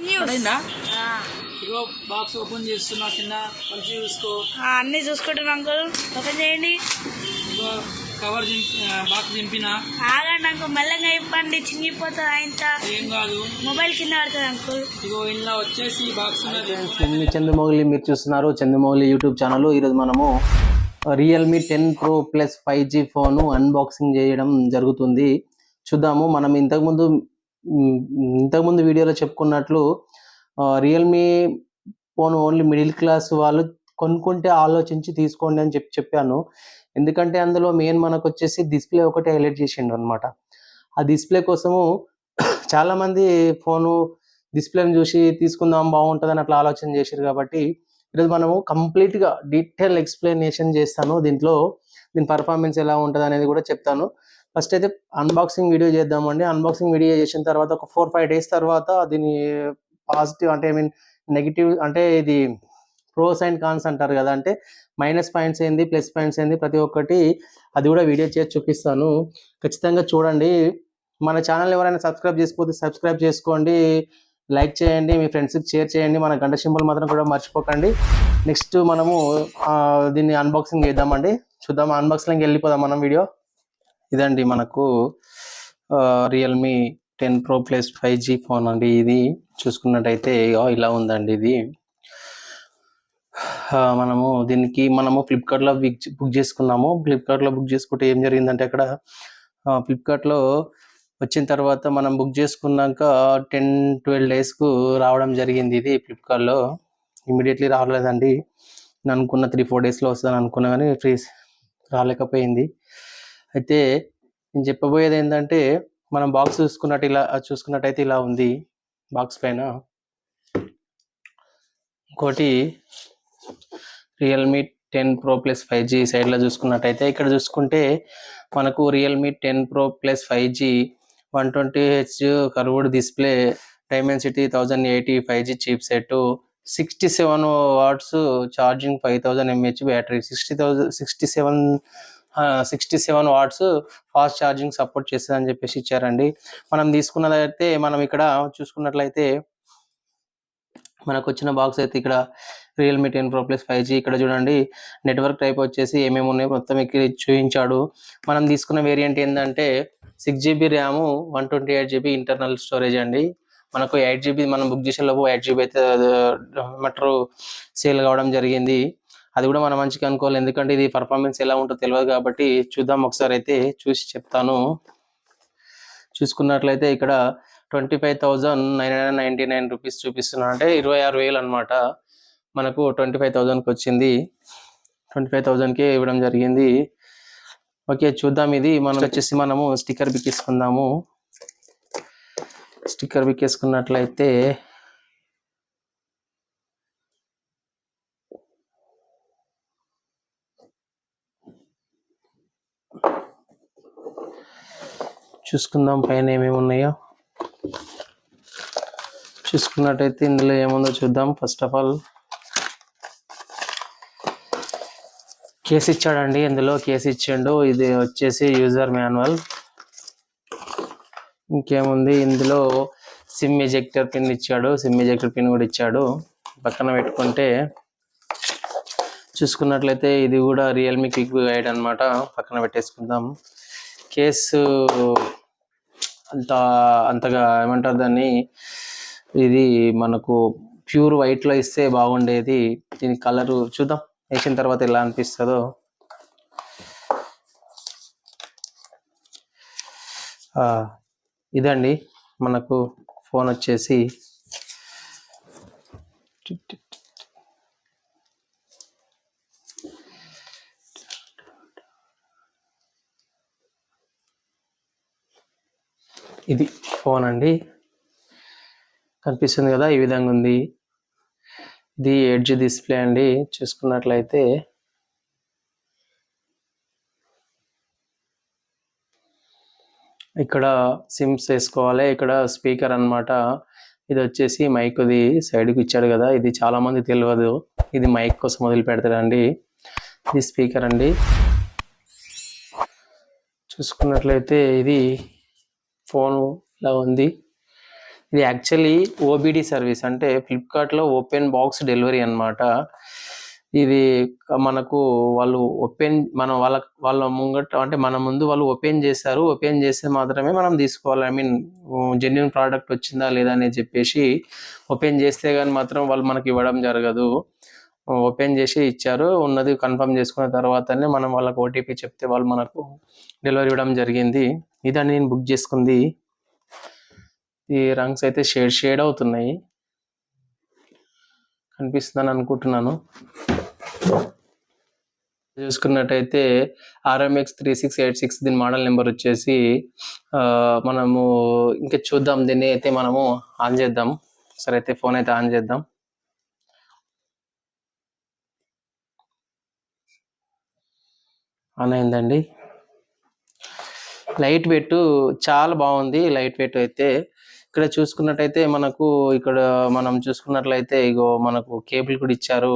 అయిందా? ఇగో box open చేస్తున్నా, కింద మంచిగా చూసుకో. అన్నీ చూసుకుంటున్నా అంకుల్, ఓపెన్ చేయండి. ఇగో కవర్ బాక్స్ దింపినా. ఆగండి అంకుల్, మెల్లగా ఇవ్వండి, చినిగిపోతుంది. ఆయన ఏం కాదు, మొబైల్ కింద పడుతుంది అంకుల్. ఇగో ఇందులో వచ్చేసి బాక్స్ మీ చంద్రమౌళి, మీరు చూస్తున్నారు చంద్రమౌళి యూట్యూబ్ ఛానల్. ఈరోజు మనము Realme 10 Pro Plus 5G phone unboxing చేయడం జరుగుతుంది. చూద్దాము. మనం ఇంతకుముందు వీడియోలో చెప్పుకున్నట్లు Realme phone only middle class వాళ్ళు కొనుక్కుంటే ఆలోచించి తీసుకోండి అని చెప్పాను. ఎందుకంటే అందులో మెయిన్ మనకు వచ్చేసి డిస్ప్లే ఒకటి హైలైట్ చేసిండు అనమాట. ఆ డిస్ప్లే కోసము చాలామంది ఫోను డిస్ప్లేని చూసి తీసుకుందాం బాగుంటుందని అట్లా ఆలోచన చేశారు. కాబట్టి ఈరోజు మనము కంప్లీట్గా డీటెయిల్ ఎక్స్ప్లెనేషన్ చేస్తాను. దీని పర్ఫార్మెన్స్ ఎలా ఉంటుంది అనేది కూడా చెప్తాను. ఫస్ట్ అయితే అన్బాక్సింగ్ వీడియో చేద్దామండి. అన్బాక్సింగ్ వీడియో చేసిన తర్వాత ఒక 4-5 డేస్ తర్వాత దీని పాజిటివ్ అంటే నెగిటివ్ అంటే ఇది ప్రోస్ అండ్ కాన్స్ అంటారు కదా, అంటే మైనస్ పాయింట్స్ ఏంది ప్లస్ పాయింట్స్ ఏంది ప్రతి ఒక్కటి అది కూడా వీడియో చేసి చూపిస్తాను. ఖచ్చితంగా చూడండి. మన ఛానల్ ఎవరైనా సబ్స్క్రైబ్ చేసుకోకపోతే సబ్స్క్రైబ్ చేసుకోండి, లైక్ చేయండి, మీ ఫ్రెండ్స్కి షేర్ చేయండి, మన గంట సింబల్ మాత్రం కూడా మర్చిపోకండి. నెక్స్ట్ మనము దీన్ని అన్బాక్సింగ్ చేద్దామండి. చూద్దాం, అన్బాక్సింగ్ వెళ్ళిపోదాం మనం వీడియో. ఇదండి మనకు Realme 10 Pro Plus 5G phone అండి. ఇది చూసుకున్నట్టయితే ఇలా ఉందండి. ఇది మనము ఫ్లిప్కార్ట్లో బుక్ చేసుకున్నాము. ఫ్లిప్కార్ట్లో బుక్ చేసుకుంటే ఏం జరిగిందంటే అక్కడ ఫ్లిప్కార్ట్లో వచ్చిన తర్వాత మనం బుక్ చేసుకున్నాక 10-12 డేస్కు రావడం జరిగింది. ఇది ఫ్లిప్కార్ట్లో ఇమీడియట్లీ రాలేదండి. నేను అనుకున్న 3-4 డేస్లో వస్తుందని అనుకున్నా, కానీ రాలేకపోయింది. అయితే నేను చెప్పబోయేది ఏంటంటే, మనం బాక్స్ చూసుకున్నట్టయితే ఇలా ఉంది. బాక్స్ పైన ఇంకోటి రియల్మీ 10 Pro Plus 5G సైడ్లో చూసుకున్నట్టయితే, ఇక్కడ చూసుకుంటే మనకు Realme 10 Pro Plus 5G 120Hz curved display, Dimensity 1080 5G chipset, 67 watts charging, 5000 mAh battery, 67 watts fast charging support చేస్తుందని చెప్పేసి ఇచ్చారండి. మనం తీసుకున్నదైతే మనం ఇక్కడ చూసుకున్నట్లయితే మనకు వచ్చిన బాక్స్ అయితే ఇక్కడ రియల్మీ 10 Pro Plus 5G ఇక్కడ చూడండి. నెట్వర్క్ టైప్ వచ్చేసి ఏమేమి ఉన్నాయో మొత్తం ఇక్కడ చూపించాడు. మనం తీసుకున్న వేరియంట్ ఏంటంటే 6GB RAM, 128GB internal storage అండి. మనకు 8GB మనం బుక్ చేసే లోపు 8GB అయితే సేల్ కావడం జరిగింది. అది కూడా మనం మంచిగా అనుకోవాలి, ఎందుకంటే ఇది పర్ఫార్మెన్స్ ఎలా ఉంటుందో తెలియదు కాబట్టి. చూద్దాం, ఒకసారి అయితే చూసి చెప్తాను. చూసుకున్నట్లయితే ఇక్కడ 25,999 రూపీస్ చూపిస్తున్నా, అంటే 26,000 అనమాట. మనకు 25,000కి వచ్చింది. 25,000కే ఇవ్వడం జరిగింది. ఓకే, చూద్దాం. ఇది మనం వచ్చేసి మనము స్టిక్కర్ బిక్కేసుకుందాము. స్టిక్కర్ బిక్కేసుకున్నట్లయితే చూసుకుందాం పైన ఏమేమి ఉన్నాయో. చూసుకున్నట్టయితే ఇందులో ఏముందో చూద్దాం. ఫస్ట్ ఆఫ్ ఆల్ కేసు ఇచ్చాడండి. ఇందులో కేసు ఇచ్చాడు. ఇది వచ్చేసి యూజర్ మాన్యువల్. ఇంకేముంది, ఇందులో సిమ్ ఎజెక్టర్ పిన్ ఇచ్చాడు. సిమ్ ఎజెక్టర్ పిన్ కూడా ఇచ్చాడు. పక్కన పెట్టుకుంటే చూసుకున్నట్లయితే ఇది కూడా రియల్మీ క్విక్ గైడ్ అనమాట. పక్కన పెట్టేసుకుందాం. కేసు అంతగా ఏమంటారు దాన్ని, ఇది మనకు ప్యూర్ వైట్లో ఇస్తే బాగుండేది. దీని కలరు చూద్దాం వేసిన తర్వాత ఎలా అనిపిస్తుందో. ఇదండి మనకు ఫోన్ వచ్చేసి ఇది ఫోన్ అండి. కనిపిస్తుంది కదా, ఈ విధంగా ఉంది. ఇది 8G డిస్ప్లే అండి. చూసుకున్నట్లయితే ఇక్కడ సిమ్స్ వేసుకోవాలి. ఇక్కడ స్పీకర్ అన్నమాట. ఇది వచ్చేసి మైక్ది సైడ్కి ఇచ్చాడు కదా, ఇది చాలా మంది తెలియదు. ఇది మైక్ కోసం వదిలి పెడతారండి. ఇది స్పీకర్ అండి. చూసుకున్నట్లయితే ఇది ఫోన్ ఇలా ఉంది. ఇది యాక్చువల్లీ ఓబిడి సర్వీస్, అంటే ఫ్లిప్కార్ట్లో ఓపెన్ బాక్స్ డెలివరీ అన్నమాట. ఇది మనకు వాళ్ళు వాళ్ళ ముంగట, అంటే మన ముందు వాళ్ళు ఓపెన్ చేస్తారు. ఓపెన్ చేస్తే మాత్రమే మనం తీసుకోవాలి. ఐ మీన్ జెన్యున్ ప్రోడక్ట్ వచ్చిందా లేదా అని చెప్పేసి ఓపెన్ చేస్తే కానీ మాత్రం వాళ్ళు మనకి ఇవ్వడం జరగదు. ఓపెన్ చేసి ఇచ్చారు, ఉన్నది కన్ఫర్మ్ చేసుకున్న తర్వాతనే మనం వాళ్ళకి ఓటీపీ చెప్తే వాళ్ళు మనకు డెలివరీ ఇవ్వడం జరిగింది. ఇదని నేను బుక్ చేసుకుంది. ఈ రంగ్స్ అయితే షేడ్ అవుతున్నాయి, కనిపిస్తుందని అనుకుంటున్నాను. చూసుకున్నట్టయితే RMX 3686 దీని మోడల్ నెంబర్ వచ్చేసి. మనము ఇంకా చూద్దాం, దీన్ని అయితే మనము ఆన్ చేద్దాం. సరే అయితే ఫోన్ అయితే ఆన్ చేద్దాం. ఆన్ అయిందండి. లైట్ వెయిట్ చాలా బాగుంది. లైట్ వెయిట్ అయితే ఇక్కడ చూసుకున్నట్టయితే మనకు ఇక్కడ మనం చూసుకున్నట్లయితే ఇగో మనకు కేబుల్ కూడా ఇచ్చారు.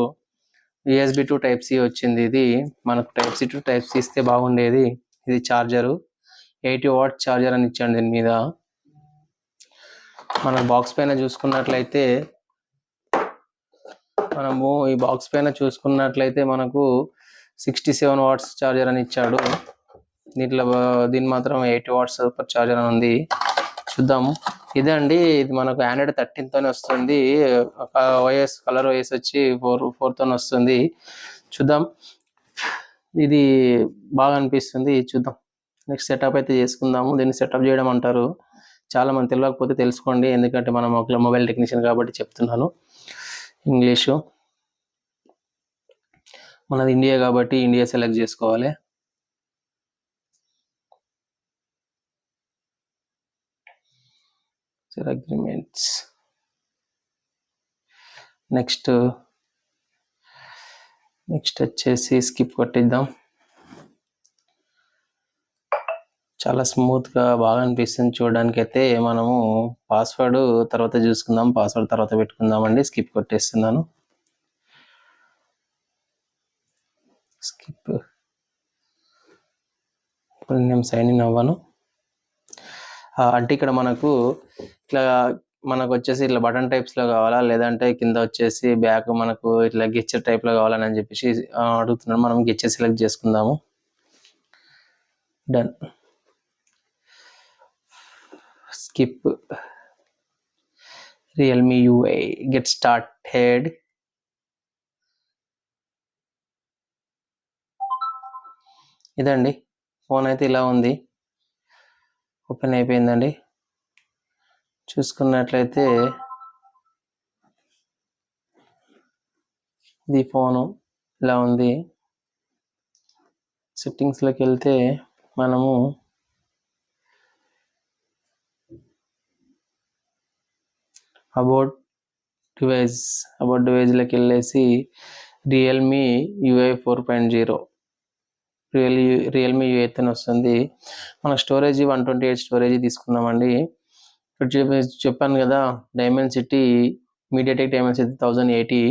USB to Type C వచ్చింది. ఇది మనకు Type C to Type C ఇస్తే బాగుండేది. ఇది చార్జరు 80 వాట్ చార్జర్ అని ఇచ్చాడు దీని మీద. మన బాక్స్ పైన చూసుకున్నట్లయితే మనము ఈ బాక్స్ పైన చూసుకున్నట్లయితే మనకు 67 వాట్స్ చార్జర్ అని ఇచ్చాడు. దీని మాత్రం 80 వాట్స్ పర్ చార్జర్ అని ఉంది. చూద్దాము. ఇదే అండి, ఇది మనకు Android 13 తోనే వస్తుంది. కలర్ OS వచ్చి 4 తోనే వస్తుంది. చూద్దాం, ఇది బాగా అనిపిస్తుంది. చూద్దాం, నెక్స్ట్ సెటప్ అయితే చేసుకుందాము. దీన్ని సెటప్ చేయడం అంటారు. చాలా మంది తెలియకపోతే తెలుసుకోండి, ఎందుకంటే మనం ఒక మొబైల్ టెక్నీషియన్ కాబట్టి చెప్తున్నాను. ఇంగ్లీషు మనది ఇండియా కాబట్టి ఇండియా సెలెక్ట్ చేసుకోవాలి. అగ్రిమెంట్స్, నెక్స్ట్ వచ్చేసి స్కిప్ కొట్టిద్దాం. చాలా స్మూత్గా బాగా అనిపిస్తుంది చూడడానికి. అయితే మనము పాస్వర్డ్ తర్వాత చూసుకుందాం, పాస్వర్డ్ తర్వాత పెట్టుకుందామండి. స్కిప్ కొట్టేస్తున్నాను. స్కిప్, ఇప్పుడు నేను సైన్ ఇన్ అవ్వను. అంటే ఇక్కడ మనకు ఇట్లా మనకు వచ్చేసి ఇట్లా బటన్ టైప్స్లో కావాలా, లేదంటే కింద వచ్చేసి బ్యాక్ మనకు ఇట్లా గెచ్చర్ టైప్లో కావాలని చెప్పేసి అడుగుతున్నాను. మనం గెచ్చర్ సెలెక్ట్ చేసుకుందాము. Done. Skip. Realme UI get started. ఇదండి, ఫోన్ అయితే ఇలా ఉంది. ఓపెన్ అయిపోయిందండి. చూసుకున్నట్లయితే ఇది ఫోను ఇలా ఉంది. సెట్టింగ్స్లోకి వెళ్తే మనము అబౌట్ డివైజ్లోకి వెళ్ళేసి Realme UI 4.0 Realme UI అని వస్తుంది. మన స్టోరేజ్ 128 స్టోరేజ్ తీసుకున్నామండి. ఇప్పుడు చెప్పాను కదా, Dimensity MediaTek Dimensity 1080.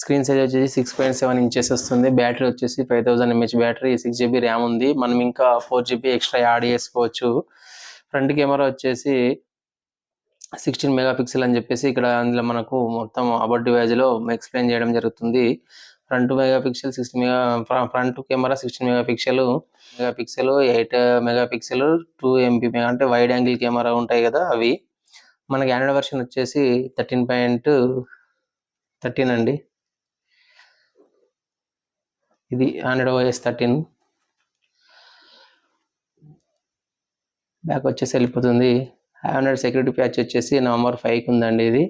Screen size వచ్చేసి 6.7 ఇంచెస్ వస్తుంది. బ్యాటరీ వచ్చేసి 5000 mAh బ్యాటరీ, 6GB ర్యామ్ ఉంది. మనం ఇంకా 4GB ఎక్స్ట్రా యాడ్ చేసుకోవచ్చు. ఫ్రంట్ కెమెరా వచ్చేసి 16 మెగాపిక్సెల్ అని చెప్పేసి ఇక్కడ అందులో మనకు మొత్తం అబౌట్ డివైజ్లో ఎక్స్ప్లెయిన్ చేయడం జరుగుతుంది. Front camera 16 megapixel, 8 megapixel, 2 MP అంటే వైడ్ యాంగిల్ కెమెరా ఉంటాయి కదా అవి. మనకి ఆండ్రాయిడ్ వర్షన్ వచ్చేసి 13.13 అండి. ఇది ఆండ్రాయిడ్ OS 13. బ్యాక్ వచ్చేసి వెళ్ళిపోతుంది. ఆండ్రాయిడ్ సెక్యూరిటీ ప్యాచ్ వచ్చేసి November 5కి ఉందండి.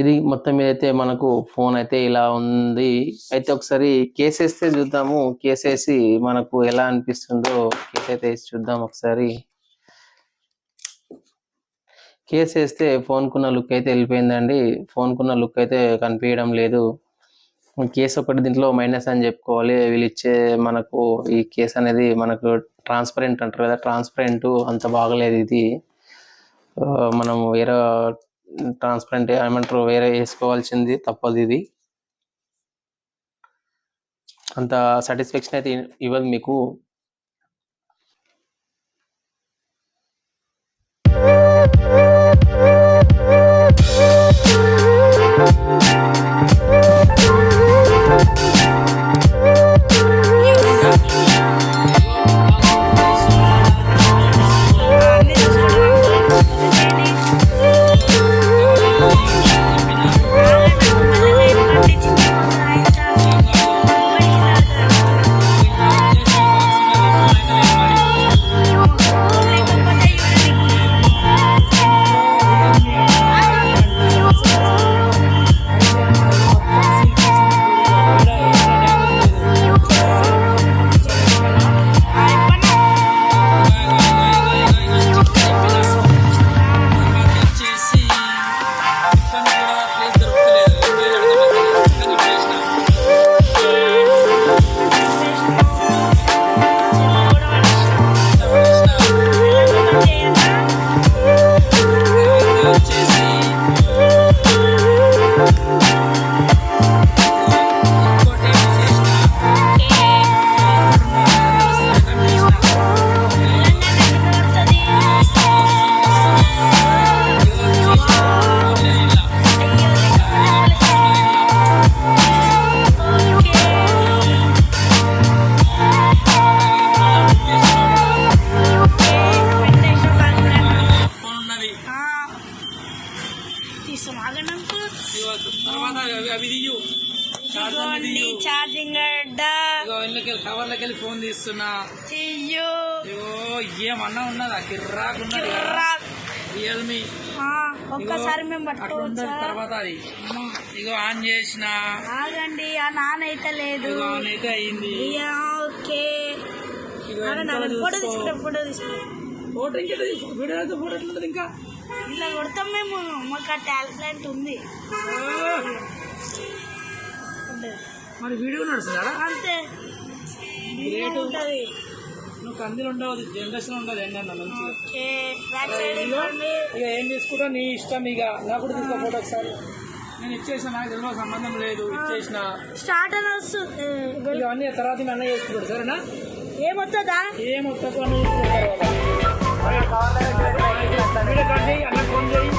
ఇది మొత్తం మీద అయితే మనకు ఫోన్ అయితే ఇలా ఉంది. అయితే ఒకసారి కేస్ వేస్తే చూద్దాము. కేస్ వేసి మనకు ఎలా అనిపిస్తుందో కేస్ అయితే వేసి చూద్దాం ఒకసారి. కేస్ వేస్తే ఫోన్కున్న లుక్ అయితే వెళ్ళిపోయిందండి. ఫోన్కున్న లుక్ అయితే కనిపించడం లేదు. కేస్ ఒకటి దీంట్లో మైనస్ అని చెప్పుకోవాలి. వీళ్ళు ఇచ్చే మనకు ఈ కేస్ అనేది మనకు ట్రాన్స్పరెంట్ అంటారు కదా, ట్రాన్స్పరెంట్ అంత బాగలేదు ఇది. మనం వేరే ట్రాన్స్పరెంట్ ఏమంటారు, వేరే వేసుకోవాల్సింది తప్పదు. ఇది అంత సాటిస్ఫాక్షన్ అయితే ఇవ్వదు మీకు. తీస్తాం ఆగండి అంకుల్. ఇగో తర్వాత అవి తీయు ఇదిగోండి ఛార్జింగ్ గడ్డ. కవర్లకి వెళ్ళి ఫోన్ తీస్తున్నా. చెయ్యు ఇగో ఏమన్నా ఉన్నదా కిర్రాకున్నది రియల్మీ. ఒక్కసారి మేము పట్టుకోవచ్చా? తర్వాత అది ఇగో ఆన్ చేసిన. ఆగండి ఆ నాన్న అయితే లేదు. ఆన్ అయితే అయింది. ఓకే ఫోటో తీసుకుంటాం. ఫోటో ఇంకా వీడియో అయితే ఫోటో ఎట్లుంటది ఇంకా ఇలా కొడతాం మేము. మాకు ఆ టాలెంట్ ఉంది. మరి వీడియో నడుస్తుందా? అంతే ఉంటది. నువ్వు కందిలు ఉండవు జనరేషన్ ఉండదు ఏంటన్నా మంచిగా. ఇక ఏం తీసుకుంటా నీ ఇష్టం. ఇక నాకు కూడా తీసుకో ఫోటో ఒకసారి. నేను ఇచ్చేసిన నాకు తెలియదు సంబంధం లేదు ఇచ్చేసిన. స్టార్ట్ అని వస్తుంది ఇవన్నీ తర్వాత అన్న చేసుకుంటాడు సరేనా? ఏమొస్తుందా? ఏమొస్తా అన్న ఫోన్ చేయి.